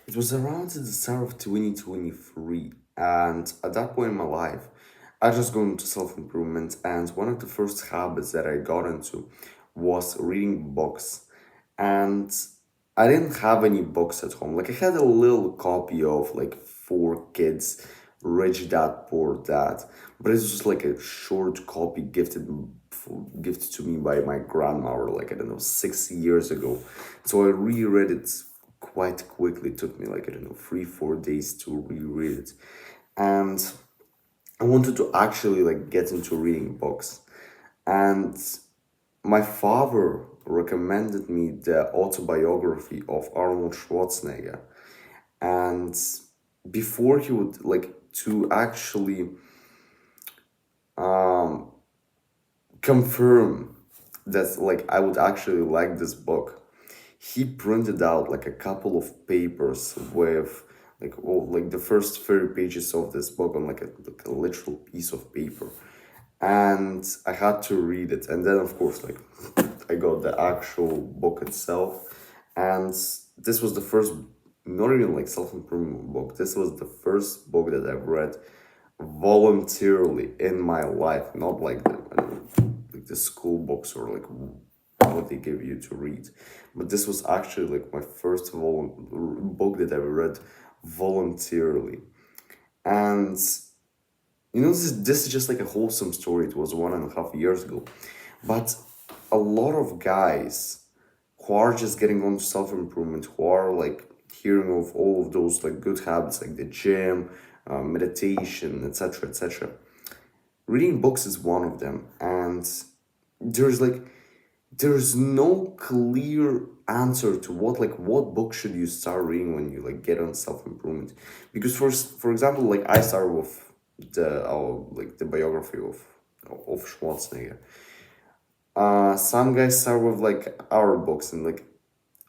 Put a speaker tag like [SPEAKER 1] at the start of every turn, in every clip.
[SPEAKER 1] It was around the start of 2023, and at that point in my life, I just got into self improvement, and one of the first habits that I got into was reading books. And I didn't have any books at home. Like, I had a little copy of like Four Kids, Rich Dad Poor Dad, but it's just like a short copy gifted to me by my grandmother, like I don't know, 6 years ago. So I reread it quite quickly. It took me like I don't know 3 4 days to reread it, and I wanted to actually like get into reading books. And my father recommended me the autobiography of Arnold Schwarzenegger. And before he would like to actually um, confirm that like I would actually like this book, he printed out like a couple of papers with like the first 30 pages of this book on like a literal piece of paper, and I had to read it. And then of course like I got the actual book itself, and this was the first, not even like self-improvement book, this was the first book that I've read voluntarily in my life, not like I don't know, like the school books or like what they give you to read. But this was actually like my first book that I read voluntarily. And this is just like a wholesome story. It was 1.5 years ago. But a lot of guys who are just getting on self improvement, who are like hearing of all of those like good habits like the gym, meditation, etc., etc. Reading books is one of them, and there's like there's no clear answer to what book should you start reading when you like get on self improvement. Because for example, like I started with the biography of Schwarzenegger. Some guys start with like our books, and like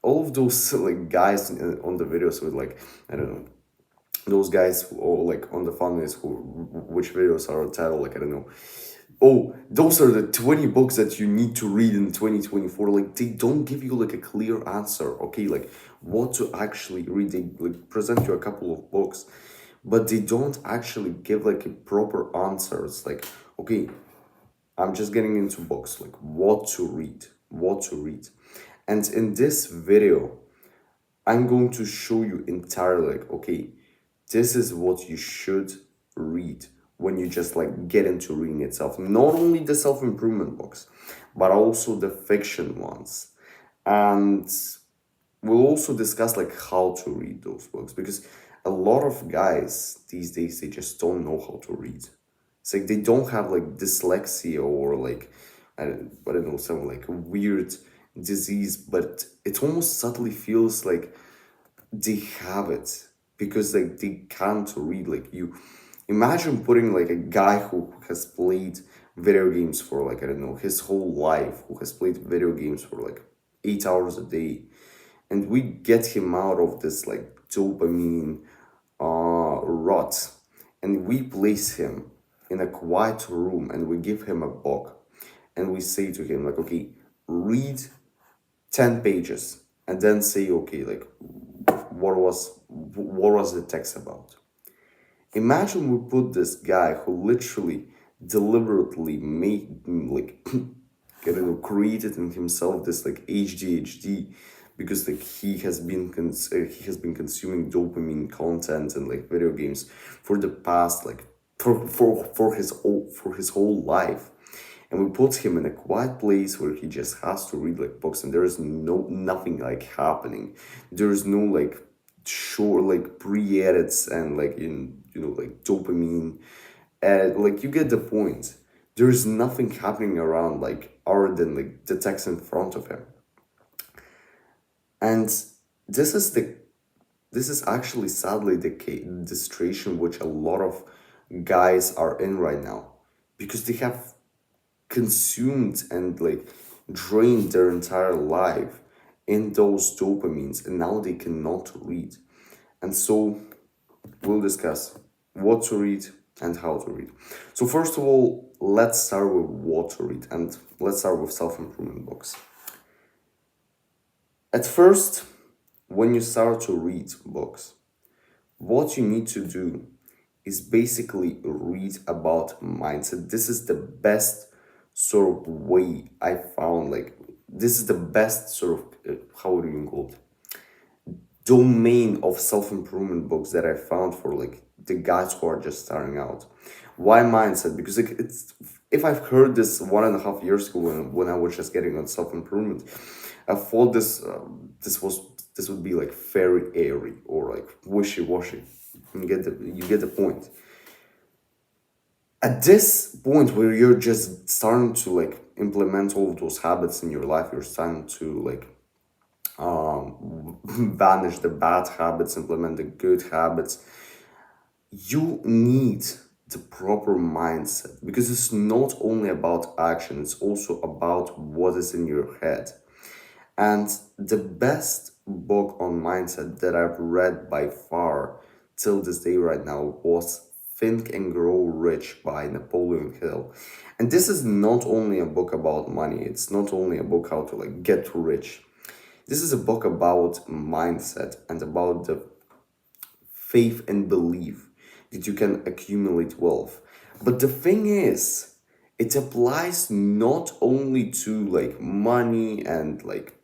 [SPEAKER 1] all of those like guys on the videos with like I don't know, those guys who, or like on the thumbnails who which videos are titled like I don't know, oh, those are the 20 books that you need to read in 2024. Like they don't give you like a clear answer, okay, like what to actually read. They like present you a couple of books, but they don't actually give like a proper answer. It's like, okay, I'm just getting into books, like what to read. And in this video, I'm going to show you entirely like, okay, this is what you should read when you just like get into reading itself. Not only the self-improvement books, but also the fiction ones. And we'll also discuss like how to read those books, because a lot of guys these days, they just don't know how to read. It's like they don't have like dyslexia or like I don't know, some like weird disease, but it almost subtly feels like they have it, because like they can't read. Like you imagine putting like a guy who has played video games for like I don't know his whole life, who has played video games for like 8 hours a day, and we get him out of this like dopamine rot, and we place him in a quiet room, and we give him a book, and we say to him like, okay, read 10 pages, and then say, okay, like what was the text about. Imagine we put this guy who literally deliberately made like created in himself this like ADHD, because like he has been consuming dopamine content and like video games for the past like for his whole life. And we put him in a quiet place where he just has to read like books, and there is nothing like happening. There's no like sure like pre-edits and like in like dopamine, and like you get the point. There's nothing happening around like other than like the text in front of him. And this is the this is actually sadly the situation which a lot of guys are in right now, because they have consumed and like drained their entire life in those dopamines, and now they cannot read. And so we'll discuss what to read and how to read. So first of all, let's start with what to read, and let's start with self-improvement books. At first, when you start to read books, what you need to do is basically read about mindset. This is the best sort of way I found. Like, this is the best sort of, how do you call it? Domain of self-improvement books that I found for like the guys who are just starting out. Why mindset? Because like, it's, if I've heard this 1.5 years ago when I was just getting on self-improvement, I thought this was this would be like very airy or like wishy-washy. You get the point. At this point where you're just starting to like implement all of those habits in your life, you're starting to like banish the bad habits, implement the good habits. You need the proper mindset because it's not only about action, it's also about what is in your head. And the best book on mindset that I've read by far till this day right now was Think and Grow Rich by Napoleon Hill. And this is not only a book about money, it's not only a book how to like get rich. This is a book about mindset and about the faith and belief that you can accumulate wealth. But the thing is, it applies not only to like money and like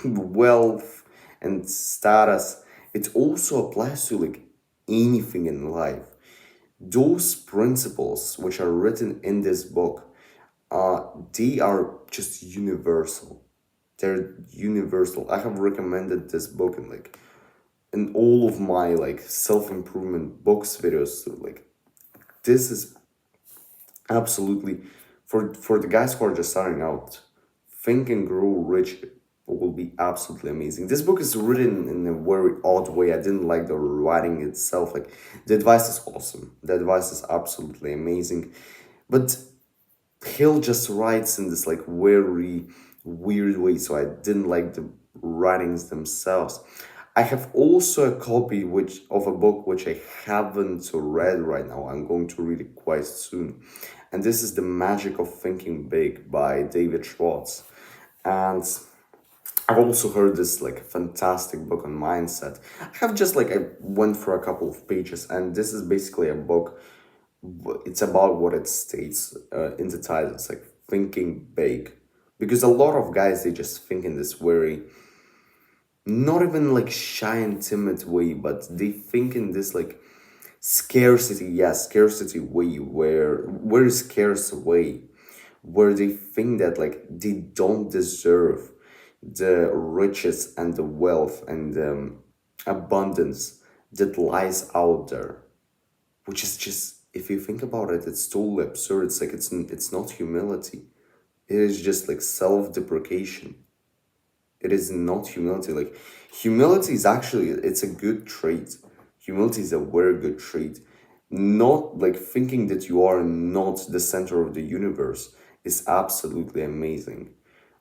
[SPEAKER 1] wealth and status, it also applies to like anything in life. Those principles which are written in this book, they are just universal. They're universal. I have recommended this book in all of my like self-improvement books videos. So, like, this is absolutely for the guys who are just starting out. Think and Grow Rich will be absolutely amazing. This book is written in a very odd way. I didn't like the writing itself. Like, the advice is awesome. The advice is absolutely amazing. But Hill just writes in this like very weird way, so I didn't like the writings themselves. I have also a copy which of a book which I haven't read right now. I'm going to read it quite soon. And this is The Magic of Thinking Big by David Schwartz. And I've also heard this like fantastic book on mindset. I have just like I went for a couple of pages, and this is basically a book. It's about what it states in the title. It's like thinking big, because a lot of guys they just think in this very not even like shy and timid way, but they think in this like scarcity, yes, scarcity way, where very scarce way, where they think that like they don't deserve the riches and the wealth and abundance that lies out there, which is just, if you think about it, it's totally absurd. It's like it's not humility, it is just like self-deprecation. It is not humility. Like, humility is actually, it's a good trait. Humility is a very good trait. Not like thinking that you are not the center of the universe is absolutely amazing.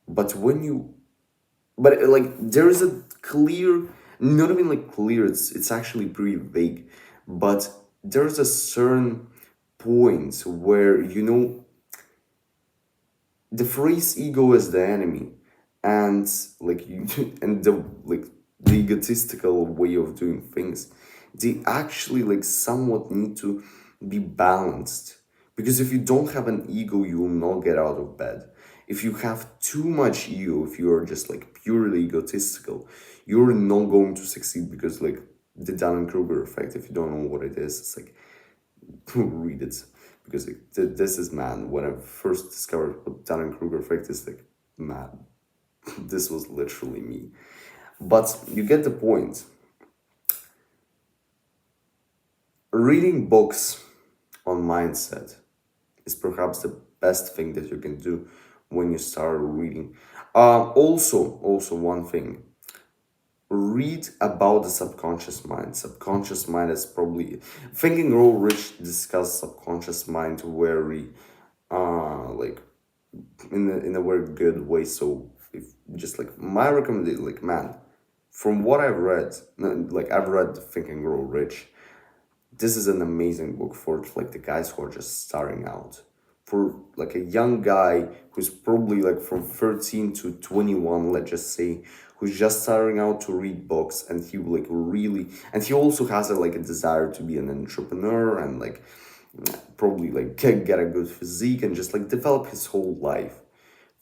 [SPEAKER 1] But when you, but like there is a clear, not even like clear, it's actually pretty vague, but there's a certain point where the phrase ego is the enemy, and like you and the like the egotistical way of doing things, they actually like somewhat need to be balanced, because if you don't have an ego you will not get out of bed. If you have too much ego, if you are just like purely egotistical, you're not going to succeed, because like the Dunning-Kruger effect, if you don't know what it is, it's like read it, because like, this is, man, when I first discovered what Dunning-Kruger effect is, like, man, this was literally me. But you get the point. Reading books on mindset is perhaps the best thing that you can do when you start reading. Also one thing, read about the subconscious mind. Subconscious mind is probably, Think and Grow Rich discuss subconscious mind very like in a very good way. So if just like my recommendation, like, man, from what I've read, like I've read Think and Grow Rich. This is an amazing book for like the guys who are just starting out. For like a young guy who's probably like from 13 to 21, let's just say, who's just starting out to read books, and he like really, and he also has a desire to be an entrepreneur and like probably like get a good physique and just like develop his whole life.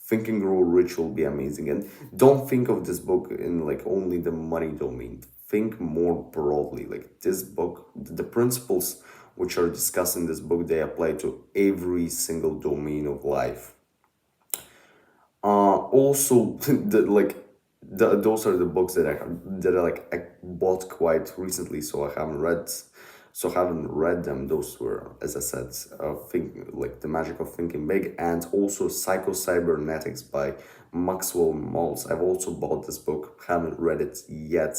[SPEAKER 1] Think and Grow Rich will be amazing. And don't think of this book in like only the money domain. Think more broadly. Like this book, the principles which are discussed in this book, they apply to every single domain of life. Also, those are the books that I bought quite recently, so I haven't read them. Those were, as I said, think like The Magic of Thinking Big, and also Psycho Cybernetics by Maxwell Maltz. I've also bought this book, haven't read it yet.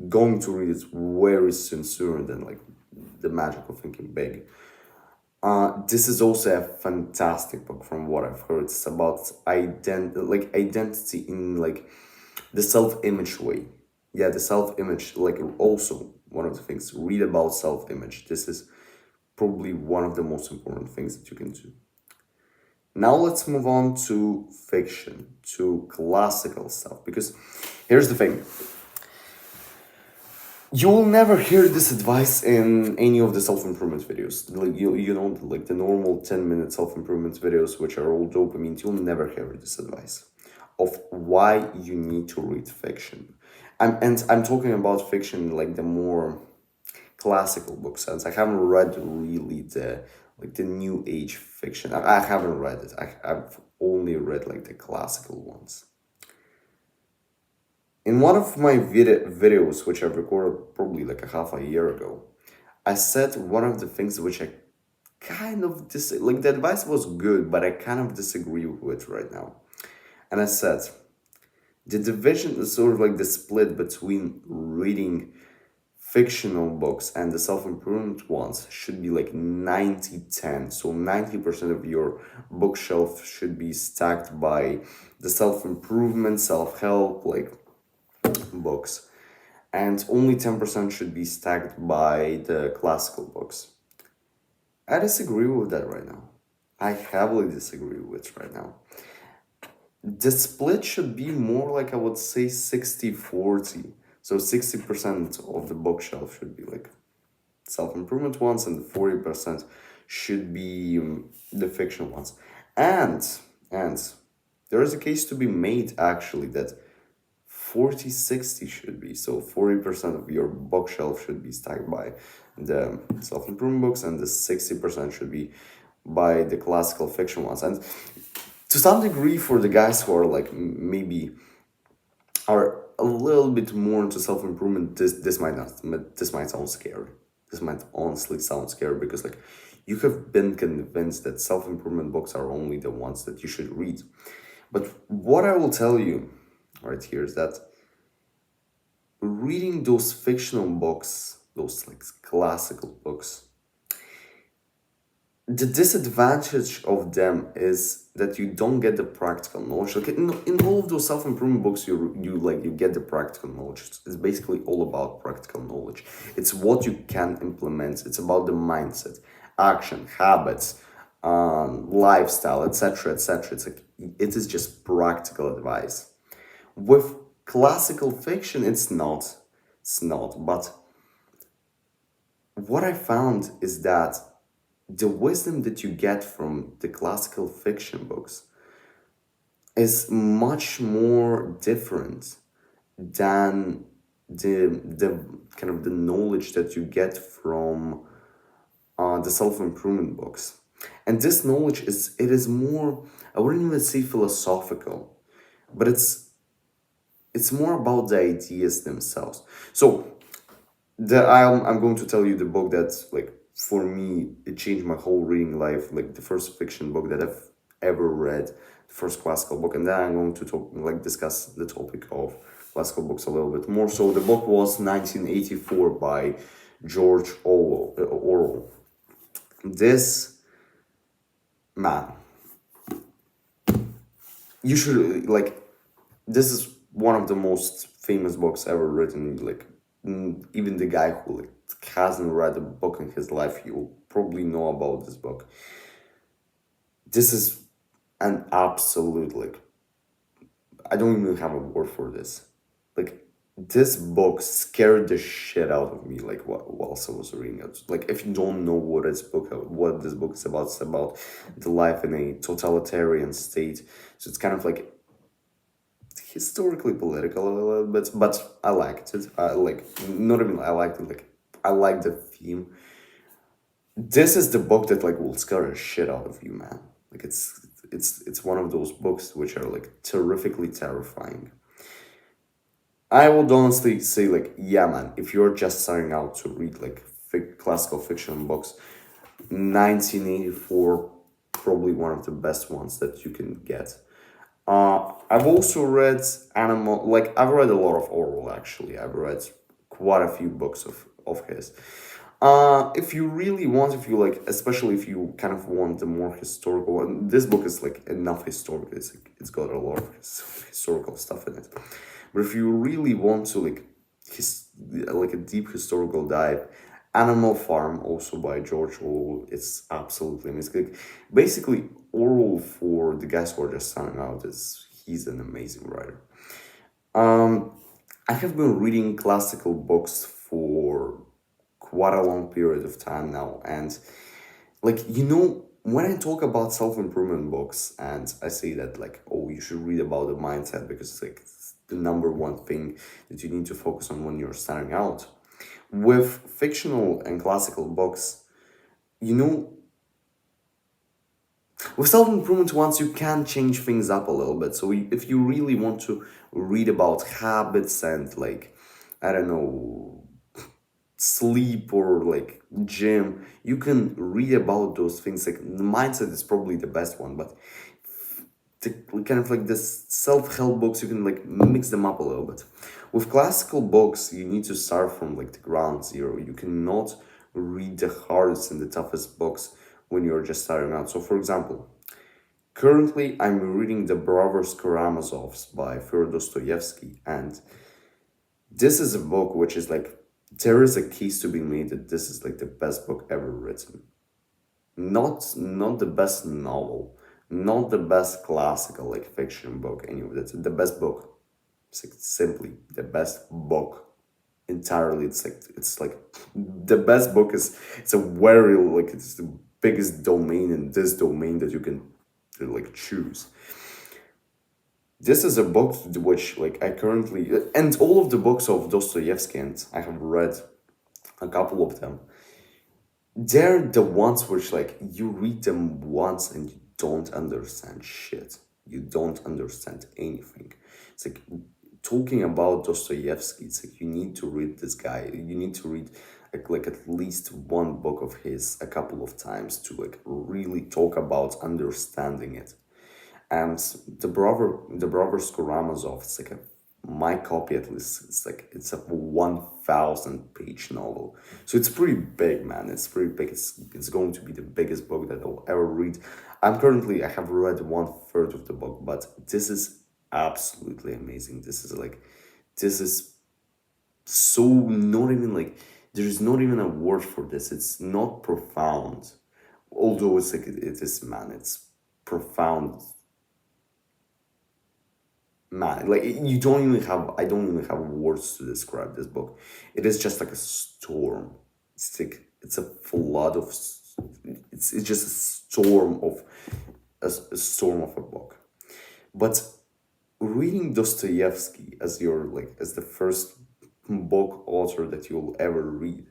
[SPEAKER 1] Going to read it very soon, sooner than like The Magic of Thinking Big. This is also a fantastic book from what I've heard. It's about identity in like the self-image way. Yeah, the self-image, like also one of the things, read about self-image. This is probably one of the most important things that you can do. Now let's move on to fiction, to classical stuff, because here's the thing. You will never hear this advice in any of the self-improvement videos. Like you know, like the normal 10-minute self-improvement videos, which are all dopamine, you'll never hear this advice of why you need to read fiction. And I'm talking about fiction like the more classical books, since I haven't read really the new age fiction. I haven't read it. I've only read like the classical ones. In one of my videos, which I recorded probably like a half a year ago, I said one of the things which I kind of like the advice was good, but I kind of disagree with right now. And I said the division is sort of like the split between reading fictional books and the self-improvement ones should be like 90-10. So 90% of your bookshelf should be stacked by the self-improvement, self-help, like books, and only 10% should be stacked by the classical books. I disagree with that right now. I heavily disagree with right now. The split should be more like, I would say, 60-40. So 60% of the bookshelf should be like self-improvement ones, and 40% should be the fiction ones. And there is a case to be made actually that 40-60 should be. So 40% of your bookshelf should be stacked by the self-improvement books, and the 60% should be by the classical fiction ones. And to some degree, for the guys who are like maybe are a little bit more into self-improvement, this might sound scary. This might honestly sound scary, because like you have been convinced that self-improvement books are only the ones that you should read. But what I will tell you right here is that reading those fictional books, those like classical books, the disadvantage of them is that you don't get the practical knowledge. Like in all of those self-improvement books, you get the practical knowledge. It's basically all about practical knowledge. It's what you can implement. It's about the mindset, action, habits, lifestyle, etc., etc. It's like it is just practical advice. With classical fiction, it's not. It's not. But what I found is that the wisdom that you get from the classical fiction books is much more different than the kind of the knowledge that you get from the self-improvement books. And this knowledge is more, I wouldn't even say philosophical, but it's more about the ideas themselves. So I'm going to tell you the book that's like, for me, it changed my whole reading life, like the first fiction book that I've ever read, the first classical book. And then I'm going to discuss the topic of classical books a little bit more. So the book was 1984 by George Orwell. This man, you should like, this is one of the most famous books ever written. Like even the guy who like hasn't read a book in his life, he will probably know about this book. This is an absolute, like, I don't even have a word for this. Like this book scared the shit out of me. Like whilst I was reading it. Like if you don't know what this book is about, it's about the life in a totalitarian state. So it's kind of like historically political a little bit, but I liked it. I like not even I liked it. Like I like the theme. This is the book that like will scare the shit out of you, man. Like it's one of those books which are like terrifically terrifying. I would honestly say like yeah, man. If you're just starting out to read like classical fiction books, 1984 probably one of the best ones that you can get. I've also read animal like I've read a lot of Orwell actually. I've read quite a few books of his. If you really want, if you like, especially if you kind of want the more historical, and this book is like enough historical. It's got a lot of historical stuff in it. But if you really want to like a deep historical dive, Animal Farm, also by George Orwell, it's absolutely amazing. Like, basically, Orwell for the guys who are just starting out is he's an amazing writer. Um, I have been reading classical books for quite a long period of time now, and like when I talk about self-improvement books and I say that like oh you should read about the mindset because it's like the number one thing that you need to focus on when you're starting out with fictional and classical books, you know, with self-improvement ones you can change things up a little bit. So if you really want to read about habits and like I don't know, sleep or like gym, you can read about those things. Like the mindset is probably the best one, but the kind of like this self-help books you can like mix them up a little bit. With classical books you need to start from like the ground zero. You cannot read the hardest and the toughest books when you're just starting out. So for example, currently I'm reading The Brothers Karamazovs by Fyodor Dostoevsky, and this is a book which is like there is a case to be made that this is like the best book ever written. Not the best novel, not the best classical like fiction book. Anyway, that's the best book. It's like simply the best book entirely. It's like the best book is it's a very like it's the biggest domain in this domain that you can like choose. This is a book which like I currently and all of the books of Dostoevsky, and I have read a couple of them. They're the ones which like you read them once and you don't understand shit. You don't understand anything. It's like talking about Dostoevsky. It's like you need to read this guy. You need to read like at least one book of his a couple of times to like really talk about understanding it. And the brothers Karamazov, it's like a my copy at least, it's like it's a 1,000 page novel. So it's pretty big, man. It's pretty big. It's going to be the biggest book that I'll ever read. I have read one third of the book, but this is absolutely amazing. This is so not even like there's not even a word for this. It's not profound. Although it's like it is, man, it's profound. Man, like you don't even have I don't even have words to describe this book. It is just like a storm. It's a flood of it's just a storm of a storm of a book. But reading Dostoevsky as your like as the first book author that you'll ever read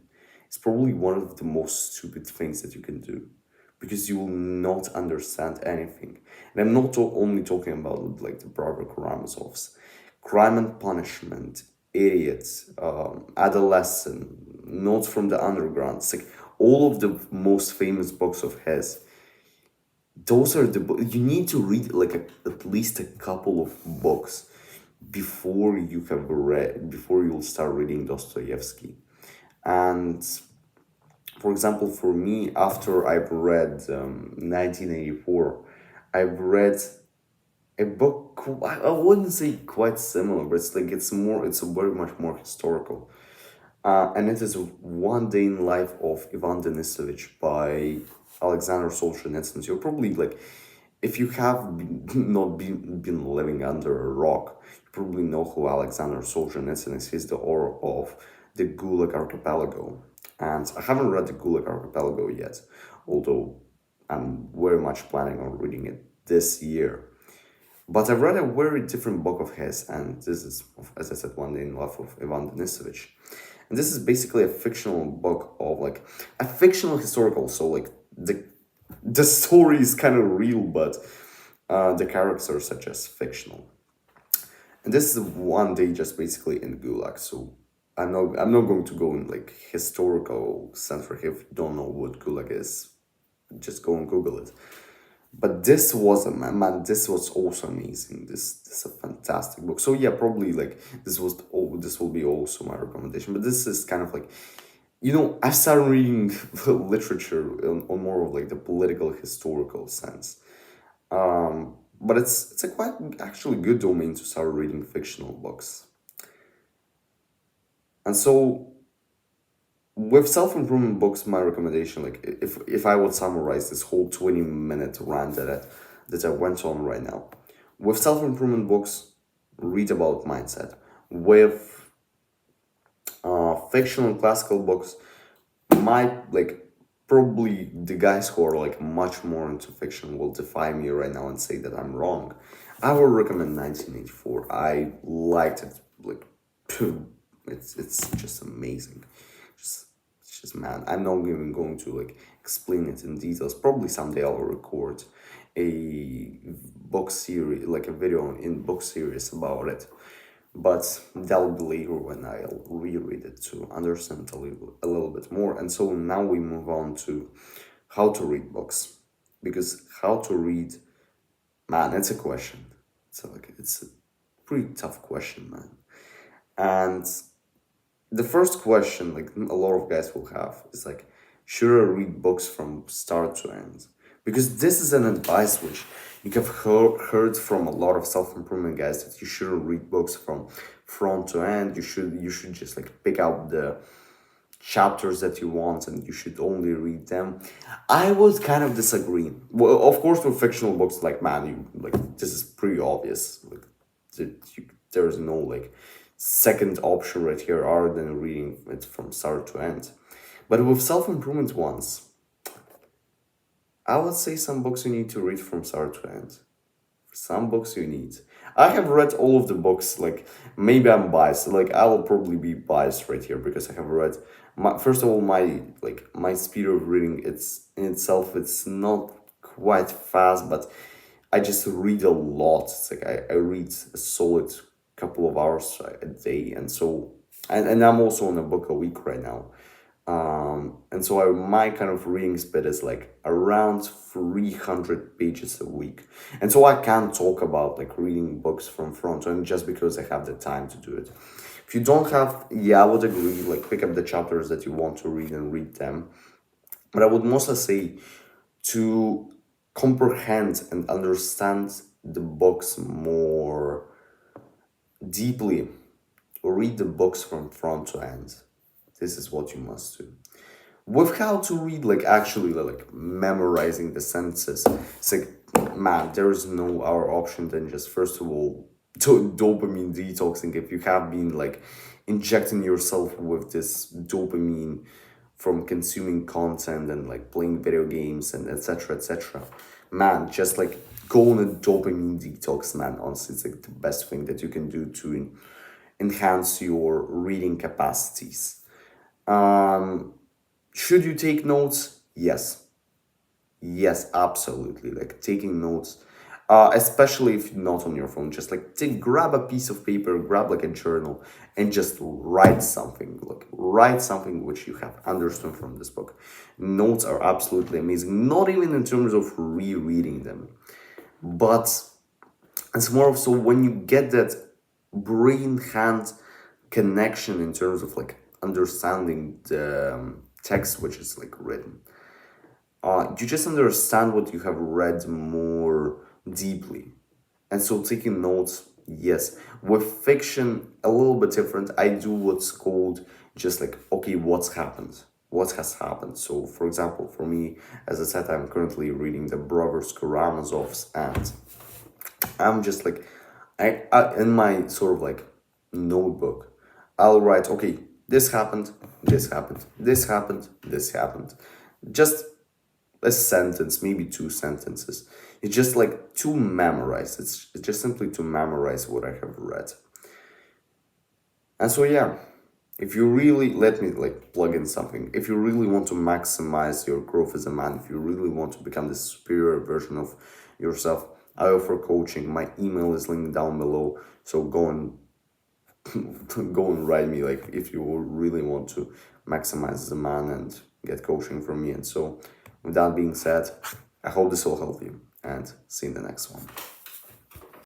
[SPEAKER 1] is probably one of the most stupid things that you can do because you will not understand anything. And I'm not only talking about like the Brother Karamazovs, Crime and Punishment, Idiots, Adolescent, Notes from the Underground. It's like all of the most famous books of his. Those are the you need to read like at least a couple of books before you'll start reading Dostoevsky. And for example, for me, after I've read 1984, I've read a book. I wouldn't say quite similar, but it's a very much more historical. And it is One Day in Life of Ivan Denisovich by Alexander Solzhenitsyn. So you're probably like, if you have not been living under a rock, you probably know who Alexander Solzhenitsyn is. He's the author of the Gulag Archipelago. And I haven't read the Gulag Archipelago yet, although I'm very much planning on reading it this year. But I've read a very different book of his, and this is, as I said, One Day in the Life of Ivan Denisovich. And this is basically a fictional book of like a fictional historical, so like the story is kind of real, but the characters are just fictional. And this is one day just basically in Gulag. So I'm not going to go in like historical sense for if you don't know what Gulag is. Just go and Google it. But this was a man. This was also amazing. This is a fantastic book. So yeah, probably like this will be also my recommendation. But this is kind of like, I started reading literature on more of like the political historical sense. But it's a quite actually good domain to start reading fictional books. And so with self-improvement books, my recommendation, like if I would summarize this whole 20-minute rant that I went on right now, with self-improvement books, read about mindset. With fictional classical books, like probably the guys who are like much more into fiction will defy me right now and say that I'm wrong. I will recommend 1984. I liked it. Like, it's just amazing. Just it's just, man. I'm not even going to like explain it in details. Probably someday I'll record a book series, like a video in book series about it. But that'll be later when I'll reread it to understand a little bit more. And so now we move on to how to read books. Because how to read, man, it's a question. It's a pretty tough question, man. And the first question, like a lot of guys will have, is like, should I read books from start to end? Because this is an advice which you have heard from a lot of self-improvement guys, that you shouldn't read books from front to end. You should just like pick out the chapters that you want and you should only read them. I would kind of disagree. Well, of course, with fictional books, like, man, you like, this is pretty obvious. Like, there's no like second option right here other than reading it from start to end. But with self-improvement ones, I would say some books you need to read from start to end. Some books you need. I have read all of the books. Like, maybe I'm biased. Like, I will probably be biased right here because I have read. First of all, my speed of reading, it's in itself, it's not quite fast, but I just read a lot. It's like I read a solid couple of hours a day, and so and I'm also on a book a week right now. And so my kind of reading speed is like around 300 pages a week. And so I can't talk about like reading books from front to end just because I have the time to do it. If you don't have, yeah, I would agree, like pick up the chapters that you want to read and read them. But I would mostly say to comprehend and understand the books more deeply, read the books from front to end. This is what you must do. With how to read, like actually like memorizing the sentences, it's like, man, there is no other option than just first of all dopamine detoxing. If you have been like injecting yourself with this dopamine from consuming content and like playing video games and etc., man, just like go on a dopamine detox, man. Honestly, it's like the best thing that you can do to enhance your reading capacities. Should you take notes? Yes. Yes, absolutely. Like taking notes, especially if not on your phone, just like grab a piece of paper, grab like a journal, and just write something. Like write something which you have understood from this book. Notes are absolutely amazing. Not even in terms of rereading them, but it's more of so when you get that brain hand connection in terms of like understanding the text which is like written, you just understand what you have read more deeply. And so taking notes, yes. With fiction, a little bit different. I do what's called just like, okay, what's happened? what has happened. So, for example, for me, as I said, I'm currently reading the Brothers Karamazovs, and I'm just like, I in my sort of like notebook, I'll write, okay, this happened, this happened, this happened, this happened. Just a sentence, maybe two sentences. It's just like to memorize. It's just simply to memorize what I have read. And so yeah, if you really let me like plug in something, if you really want to maximize your growth as a man, if you really want to become the superior version of yourself, I offer coaching. My email is linked down below. So go and go and write me like if you really want to maximize as a man and get coaching from me. And so with that being said, I hope this will help you and see you in the next one.